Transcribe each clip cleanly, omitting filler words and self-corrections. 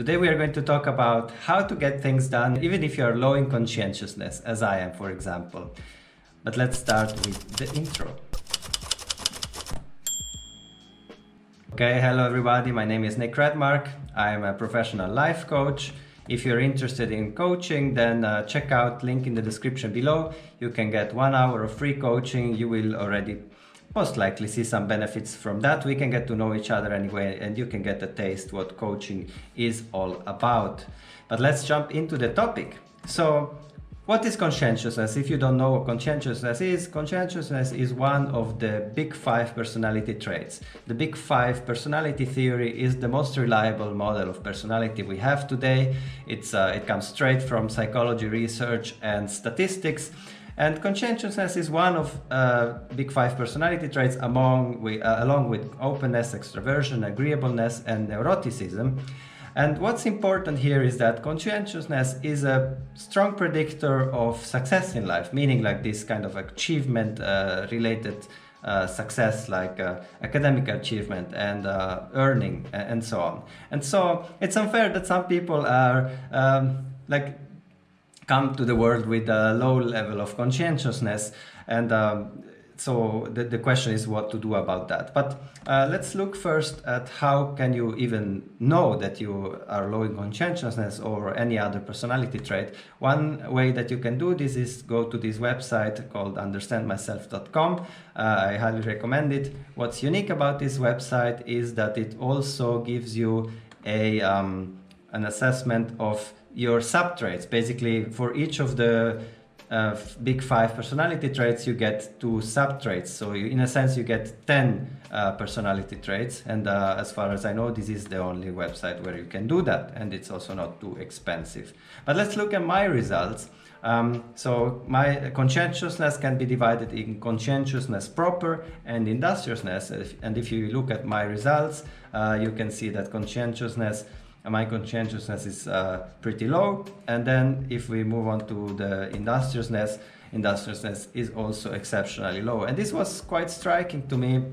Today we are going to talk about how to get things done even if you are low in conscientiousness, as I am, for example. But let's start with the intro. Okay, hello everybody, my name is Nick Redmark. I am a professional life coach. If you're interested in coaching, then check out link in the description below. You can get 1 hour of free coaching. You will already most likely see some benefits from that. We can get to know each other anyway, and you can get a taste what coaching is all about. But let's jump into the topic. So what is conscientiousness? If you don't know what conscientiousness is one of the big 5 personality traits. The big 5 personality theory is the most reliable model of personality we have today. It comes straight from psychology research and statistics. And conscientiousness is one of big 5 personality traits along with openness, extroversion, agreeableness, and neuroticism. And what's important here is that conscientiousness is a strong predictor of success in life, meaning like this kind of achievement related success, like academic achievement and earning and so on. And so it's unfair that some people are come to the world with a low level of conscientiousness, and so the question is what to do about that. But let's look first at how can you even know that you are low in conscientiousness or any other personality trait. One way that you can do this is go to this website called understandmyself.com. I highly recommend it. What's unique about this website is that it also gives you an assessment of your sub-traits. Basically, for each of the big 5 personality traits, you get 2 sub-traits. So in a sense, you get 10 personality traits. And as far as I know, this is the only website where you can do that. And it's also not too expensive. But let's look at my results. So my conscientiousness can be divided in conscientiousness proper and industriousness. And if you look at my results, you can see that my conscientiousness is pretty low. And then if we move on to the industriousness is also exceptionally low. And this was quite striking to me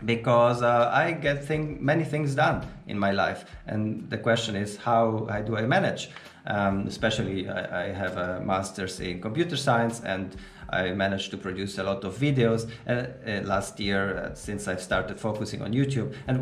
because I get many things done in my life. And the question is, how do I manage? Especially I have a master's in computer science, and I managed to produce a lot of videos last year since I've started focusing on YouTube. And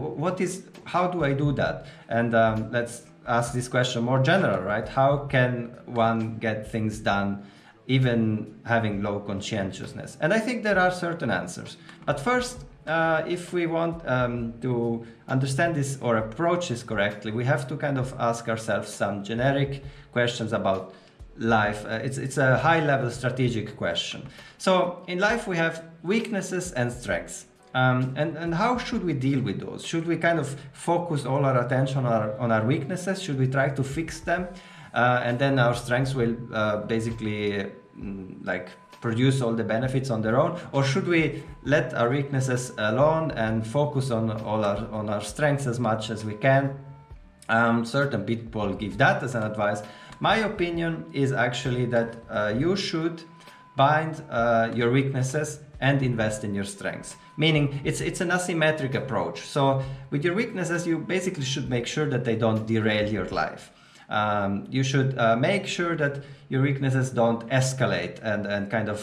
how do I do that? And let's ask this question more general, right? How can one get things done even having low conscientiousness? And I think there are certain answers. But first, if we want to understand this or approach this correctly, we have to kind of ask ourselves some generic questions about life. It's a high-level strategic question. So in life we have weaknesses and strengths. And how should we deal with those? Should we kind of focus all our attention on our weaknesses? Should we try to fix them? And then our strengths will basically produce all the benefits on their own? Or should we let our weaknesses alone and focus on our strengths as much as we can? Certain people give that as an advice. My opinion is actually that you should bind your weaknesses and invest in your strengths. Meaning it's an asymmetric approach. So with your weaknesses, you basically should make sure that they don't derail your life. You should make sure that your weaknesses don't escalate and kind of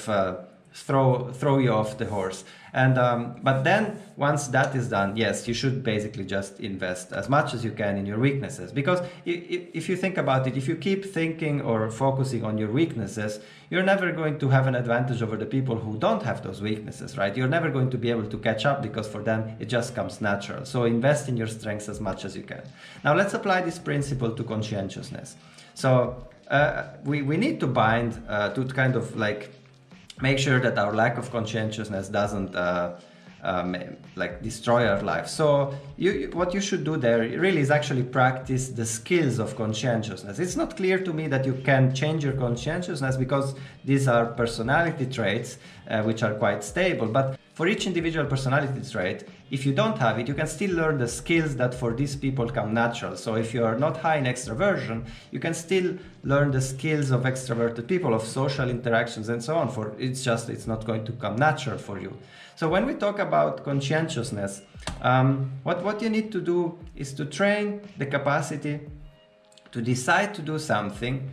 throw you off the horse. And but then once that is done, yes, you should basically just invest as much as you can in your weaknesses. Because if you think about it, if you keep thinking or focusing on your weaknesses, you're never going to have an advantage over the people who don't have those weaknesses, right? You're never going to be able to catch up because for them it just comes natural. So invest in your strengths as much as you can. Now let's apply this principle to conscientiousness. So we need to bind to kind of make sure that our lack of conscientiousness doesn't destroy our life. So what you should do there really is actually practice the skills of conscientiousness. It's not clear to me that you can change your conscientiousness because these are personality traits which are quite stable. But for each individual personality trait, if you don't have it, you can still learn the skills that for these people come natural. So if you are not high in extroversion, you can still learn the skills of extroverted people, of social interactions and so on. It's not going to come natural for you. So when we talk about conscientiousness, what you need to do is to train the capacity to decide to do something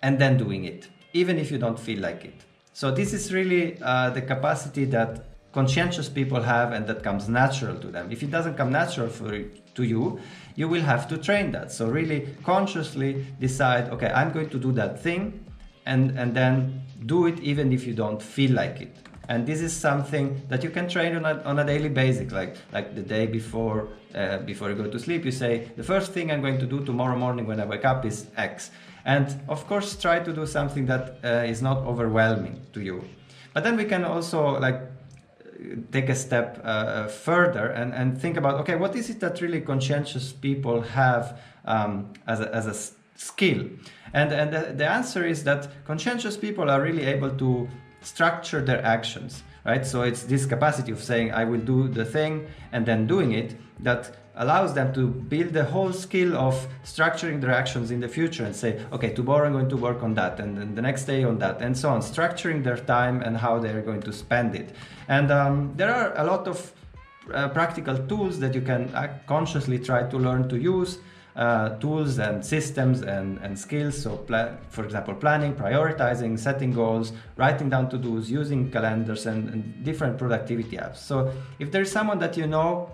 and then doing it, even if you don't feel like it. So this is really the capacity that conscientious people have, and that comes natural to them. If it doesn't come natural to you, you will have to train that. So really consciously decide, okay, I'm going to do that thing, and then do it even if you don't feel like it. And this is something that you can train on a daily basis, like the day before you go to sleep, you say, the first thing I'm going to do tomorrow morning when I wake up is X. And of course, try to do something that is not overwhelming to you. But then we can also take a step further and think about, okay, what is it that really conscientious people have as a skill? And the answer is that conscientious people are really able to structure their actions, right? So it's this capacity of saying, I will do the thing and then doing it, that allows them to build the whole skill of structuring their actions in the future and say, okay, tomorrow I'm going to work on that, and then the next day on that, and so on, structuring their time and how they're going to spend it. And there are a lot of practical tools that you can consciously try to learn to use, tools and systems and skills. So for example, planning, prioritizing, setting goals, writing down to-dos, using calendars and different productivity apps. So if there's someone that you know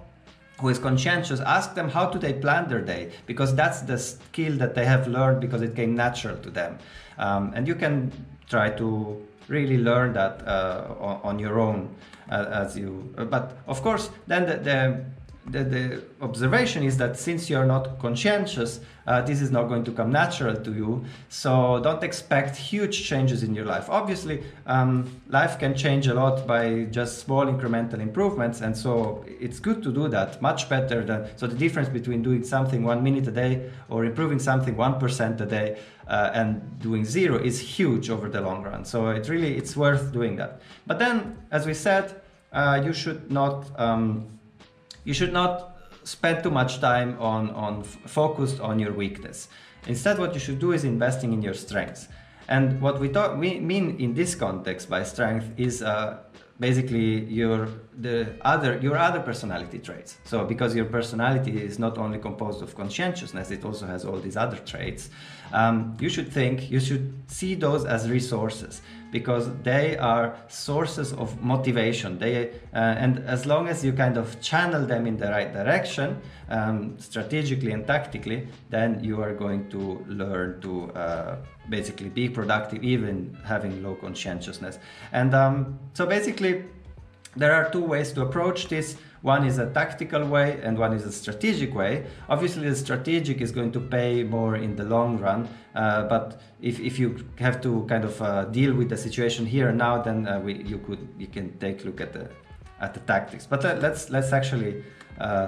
who is conscientious, ask them how do they plan their day, because that's the skill that they have learned because it came natural to them. And you can try to really learn that on your own but of course then the observation is that since you're not conscientious, this is not going to come natural to you. So don't expect huge changes in your life. Obviously, life can change a lot by just small incremental improvements. And so it's good to do that, much better than, so the difference between doing something 1 minute a day or improving something 1% a day and doing 0 is huge over the long run. So it's worth doing that. But then, as we said, you should not spend too much time focused on your weakness. Instead, what you should do is investing in your strengths. And what we mean in this context by strength is basically your other personality traits. So because your personality is not only composed of conscientiousness, it also has all these other traits. You should see those as resources, because they are sources of motivation. And as long as you kind of channel them in the right direction, strategically and tactically, then you are going to learn to basically be productive, even having low conscientiousness. And so basically, there are two ways to approach this. One is a tactical way and one is a strategic way. Obviously, the strategic is going to pay more in the long run, but if you have to kind of deal with the situation here and now, then you can take a look at the tactics. But let's actually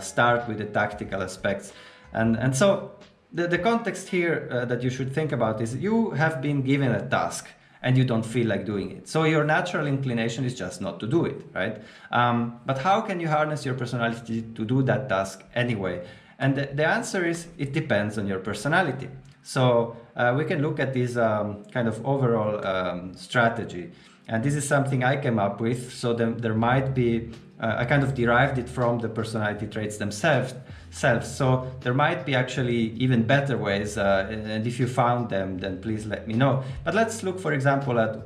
start with the tactical aspects. And so the context here that you should think about is you have been given a task and you don't feel like doing it. So your natural inclination is just not to do it, right? But how can you harness your personality to do that task anyway? And the answer is, it depends on your personality. So we can look at this kind of overall strategy. And this is something I came up with. So there might be, I kind of derived it from the personality traits themselves. So there might be actually even better ways, and if you found them, then please let me know. But let's look, for example, at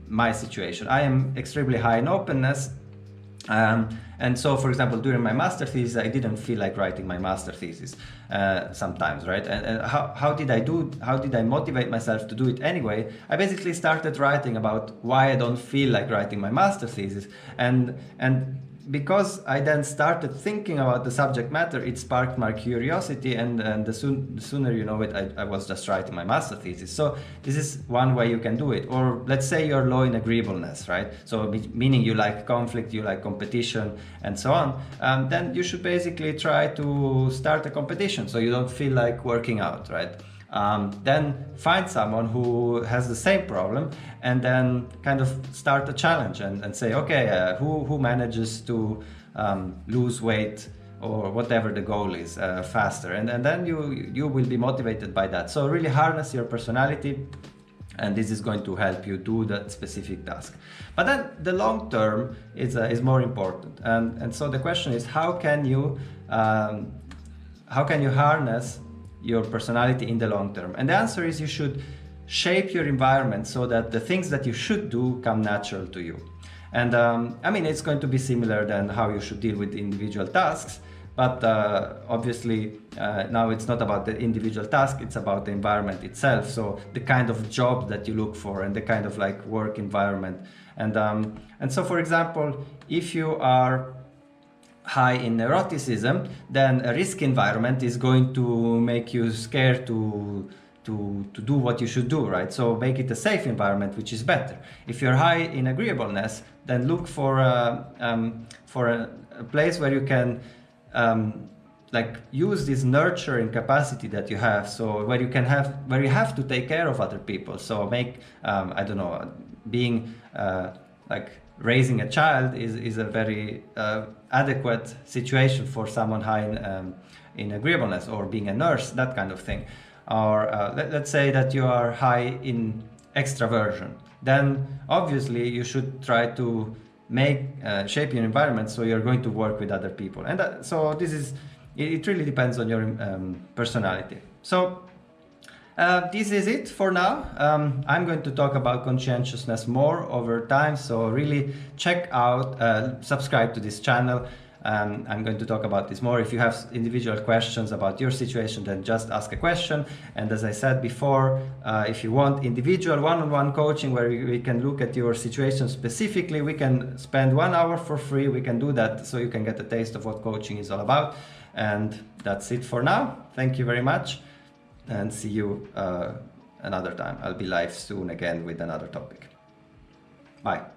my situation. I am extremely high in openness, and so, for example, during my master thesis, I didn't feel like writing my master thesis sometimes, right? And how did I motivate myself to do it anyway? I basically started writing about why I don't feel like writing my master thesis, and because I then started thinking about the subject matter, it sparked my curiosity, and the sooner you know it, I was just writing my master thesis. So this is one way you can do it. Or let's say you're low in agreeableness, right? So meaning you like conflict, you like competition, and so on. Then you should basically try to start a competition so you don't feel like working out, right? Then find someone who has the same problem and then kind of start a challenge and say, okay, who manages to lose weight or whatever the goal is faster, and then you will be motivated by that. So really harness your personality, and this is going to help you do that specific task. But then the long term is more important, and so the question is, how can you harness your personality in the long term? And the answer is you should shape your environment so that the things that you should do come natural to you. And I mean, it's going to be similar than how you should deal with individual tasks, but obviously now it's not about the individual task, it's about the environment itself. So the kind of job that you look for and the kind of like work environment. And so, for example, if you are high in neuroticism, then a risk environment is going to make you scared to do what you should do, right? So make it a safe environment, which is better. If you're high in agreeableness, then look for a place where you can like use this nurturing capacity that you have. So where you have to take care of other people. So make I don't know, being like raising a child is a very adequate situation for someone high in agreeableness, or being a nurse, that kind of thing. Or let's say that you are high in extraversion, then obviously you should try to shape your environment so you're going to work with other people. And so it really depends on your personality. So this is it for now. I'm going to talk about conscientiousness more over time, so really check out, subscribe to this channel. I'm going to talk about this more. If you have individual questions about your situation, then just ask a question. And as I said before, if you want individual one-on-one coaching where we can look at your situation specifically, we can spend 1 hour for free. We can do that so you can get a taste of what coaching is all about. And that's it for now. Thank you very much, and see you another time. I'll be live soon again with another topic. Bye.